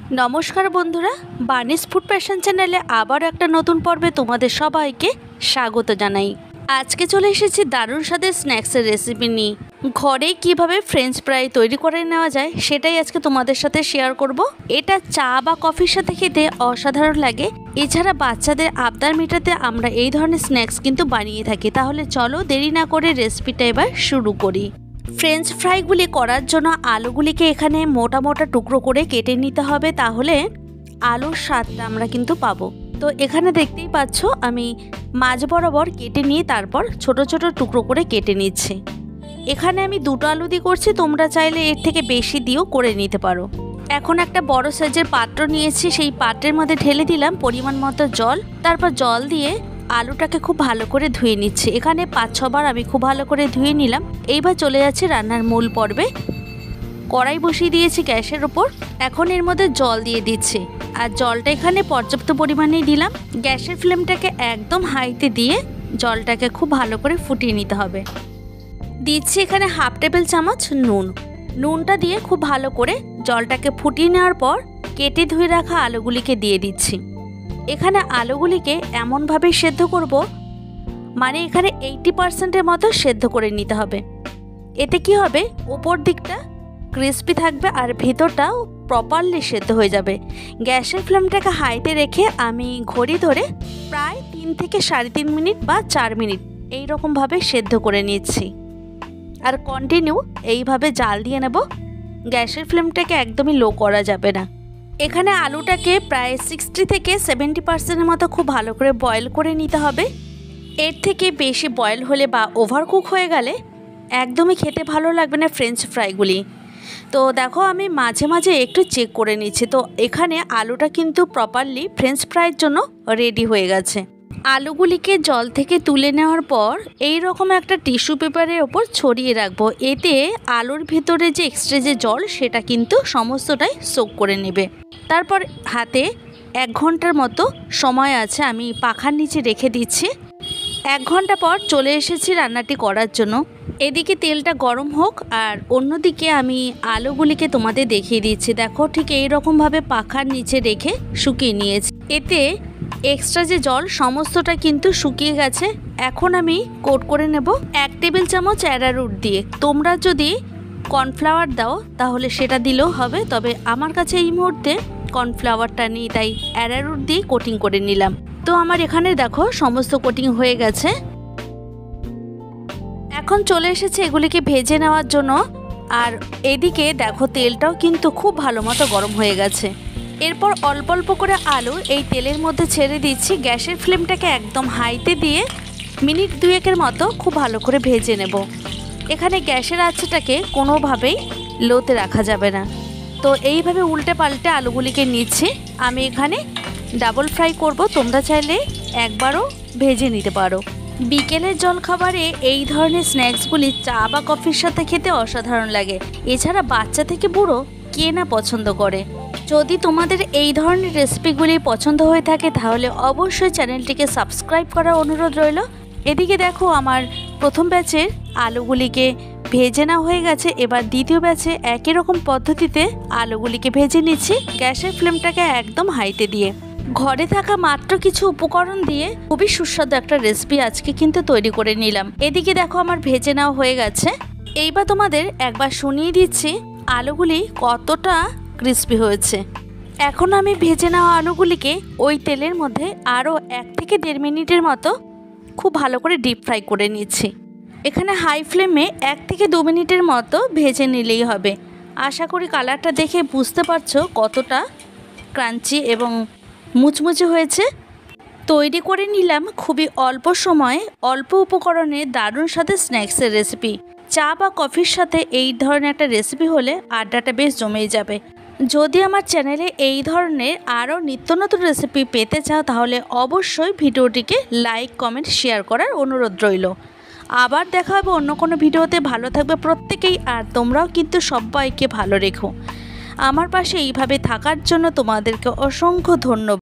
नमस्कार बंधुरा बानिस food passion चैनेले आबार एक नतून पर्वे तुम्हादेर सबाइके स्वागत जानाई। आज के चले एसेछि दारुण स्वादेर स्नैक्सের रेसिपि निये। घरे किभाबे फ्रेंच फ्राई तैरी करे नेওয়া যায় সেটাই আজকে তোমাদের সাথে শেয়ার করব। এটা চা বা কফির সাথে খেতে অসাধারণ লাগে। এছাড়া বাচ্চাদের আবদার মেটাতে আমরা এই ধরনের স্ন্যাক্স কিন্তু বানিয়ে থাকি। তাহলে চলো দেরি না করে রেসিপিটা এবার শুরু করি। ফ্রেঞ্চ ফ্রাইগুলি করার জন্য আলুগুলিকে এখানে মোটা মোটা টুকরো করে কেটে নিতে হবে, তাহলে আলুর স্বাদটা আমরা কিন্তু পাবো। তো এখানে দেখতেই পাচ্ছ আমি মাঝ বরাবর কেটে নিয়ে তারপর ছোট ছোট টুকরো করে কেটে নিচ্ছি। এখানে আমি দুটো আলু দিয়ে করছি, তোমরা চাইলে এর থেকে বেশি দিয়েও করে নিতে পারো। এখন একটা বড় সাইজের পাত্র নিয়েছি, সেই পাত্রের মধ্যে ঢেলে দিলাম পরিমাণ মতো জল। তারপর জল দিয়ে আলুটাকে খুব ভালো করে ধুয়ে নিচ্ছি। এখানে 5-6 বার আমি খুব ভালো করে ধুয়ে নিলাম। এইবার চলে যাচ্ছে রান্নার মূল পর্বে। কড়াই বসিয়ে দিয়েছি গ্যাসের ওপর। এখন এর মধ্যে জল দিয়ে দিচ্ছি, আর জলটা এখানে পর্যাপ্ত পরিমাণেই দিলাম। গ্যাসের ফ্লেমটাকে একদম হাইতে দিয়ে জলটাকে খুব ভালো করে ফুটিয়ে নিতে হবে। দিচ্ছি এখানে 1/2 টেবিল চামচ নুন। নুনটা দিয়ে খুব ভালো করে জলটাকে ফুটিয়ে নেওয়ার পর কেটে ধুয়ে রাখা আলুগুলিকে দিয়ে দিচ্ছি। এখানে আলুগুলিকে এমনভাবে সেদ্ধ করব, মানে এখানে 80%-এর মতো সেদ্ধ করে নিতে হবে। এতে কি হবে, উপর দিকটা ক্রিস্পি থাকবে আর ভেতরটাও প্রপারলি সেদ্ধ হয়ে যাবে। গ্যাসের ফ্লেমটাকে হাইতে রেখে আমি ঘড়ি ধরে প্রায় 3 থেকে 3.5 মিনিট বা 4 মিনিট এই রকমভাবে সেদ্ধ করে নিচ্ছি। আর কন্টিনিউ এইভাবে জাল দিয়ে নেব। গ্যাসের ফ্লেমটাকে একদমই লো করা যাবে না। এখানে আলুটাকে প্রায় 60 থেকে 70%-এর মতো খুব ভালো করে বয়েল করে নিতে হবে। এর থেকে বেশি বয়েল হলে বা ওভারকুক হয়ে গেলে একদমই খেতে ভালো লাগবে না ফ্রেঞ্চ ফ্রাইগুলি। তো দেখো আমি মাঝে মাঝে একটু চেক করে নিচ্ছি। তো এখানে আলুটা কিন্তু প্রপারলি ফ্রেঞ্চ ফ্রাইয়ের জন্য রেডি হয়ে গেছে। আলুগুলিকে জল থেকে তুলে নেওয়ার পর এই রকম একটা টিস্যু পেপারের ওপর ছড়িয়ে রাখবো। এতে আলুর ভিতরে যে এক্সট্রা যে জল সেটা কিন্তু সমস্তটাই সোক করে নেবে। তারপর হাতে 1 ঘন্টার মতো সময় আছে, আমি পাখার নিচে রেখে দিচ্ছি। 1 ঘন্টা পর চলে এসেছি রান্নাটি করার জন্য। এদিকে তেলটা গরম হোক আর অন্যদিকে আমি আলুগুলিকে তোমাদের দেখিয়ে দিচ্ছি। দেখো ঠিক এই রকমভাবে পাখার নিচে রেখে শুকিয়ে নিয়েছি। এতে এক্সট্রা যে জল সমস্তটা কিন্তু শুকিয়ে গেছে। এখন আমি কোট করে নেব 1 টেবিল চামচ অ্যারারুট দিয়ে। তোমরা যদি কর্নফ্লাওয়ার দাও তাহলে সেটা দিলেও হবে, তবে আমার কাছে এই মুহূর্তে কর্নফ্লাওয়ারটা নেই, তাই অ্যারারুট দিয়ে কোটিং করে নিলাম। তো আমার এখানে দেখো সমস্ত কোটিং হয়ে গেছে। এখন চলে এসেছে এগুলিকে ভেজে নেওয়ার জন্য। আর এদিকে দেখো তেলটাও কিন্তু খুব ভালো মতো গরম হয়ে গেছে। এরপর অল্প অল্প করে আলু এই তেলের মধ্যে ছেড়ে দিচ্ছি। গ্যাসের ফ্লেমটাকে একদম হাইতে দিয়ে মিনিট 2-এর মতো খুব ভালো করে ভেজে নেব। এখানে গ্যাসের আঁচটাকে কোনোভাবেই লোতে রাখা যাবে না। তো এইভাবে উল্টে পাল্টে আলুগুলিকে নিচ্ছি। আমি এখানে ডাবল ফ্রাই করব, তোমরা চাইলে একবারও ভেজে নিতে পারো। বিকেলের জলখাবারে এই ধরনের স্ন্যাক্সগুলি চা বা কফির সাথে খেতে অসাধারণ লাগে। এছাড়া বাচ্চা থেকে বুড়ো কে না পছন্দ করে। যদি তোমাদের এই ধরনের রেসিপিগুলি পছন্দ হয়ে থাকে তাহলে অবশ্যই চ্যানেলটিকে সাবস্ক্রাইব করার অনুরোধ রইল। এদিকে দেখো আমার প্রথম ব্যাচের আলুগুলিকে ভেজে নেওয়া হয়ে গেছে। এবার দ্বিতীয় ব্যাচে একই রকম পদ্ধতিতে আলুগুলিকে ভেজে নিচ্ছি, গ্যাসের ফ্লেমটাকে একদম হাইতে দিয়ে। ঘরে থাকা মাত্র কিছু উপকরণ দিয়ে খুবই সুস্বাদু একটা রেসিপি আজকে কিন্তু তৈরি করে নিলাম। এদিকে দেখো আমার ভেজে নেওয়া হয়ে গেছে। এইবার তোমাদের একবার শুনিয়ে দিচ্ছি আলুগুলি কতটা ক্রিস্পি হয়েছে। এখন আমি ভেজে নেওয়া আলুগুলিকে ওই তেলের মধ্যে আরও 1 থেকে 1.5 মিনিটের মতো খুব ভালো করে ডিপ ফ্রাই করে নিচ্ছি। এখানে হাই ফ্লেমে 1 থেকে 2 মিনিটের মতো ভেজে নিলেই হবে। আশা করি কালারটা দেখে বুঝতে পারছো কতটা ক্রাঞ্চি এবং মুচমুচে হয়েছে। তৈরি করে নিলাম খুবই অল্প সময়ে অল্প উপকরণে দারুণ স্বাদের স্ন্যাক্সের রেসিপি। চা বা কফির সাথে এই ধরনের একটা রেসিপি হলে আড্ডাটা বেশ জমেই যাবে। যদি আমার চ্যানেলে এই ধরনের আরও নিত্য নতুন রেসিপি পেতে চাও তাহলে অবশ্যই ভিডিওটিকে লাইক কমেন্ট শেয়ার করার অনুরোধ রইল। আবার দেখা হবে অন্য কোনো ভিডিওতে। ভালো থাকবে প্রত্যেকেই, আর তোমরাও কিন্তু সবাইকে ভালো রেখো। আমার পাশে এইভাবে থাকার জন্য তোমাদেরকে অসংখ্য ধন্যবাদ।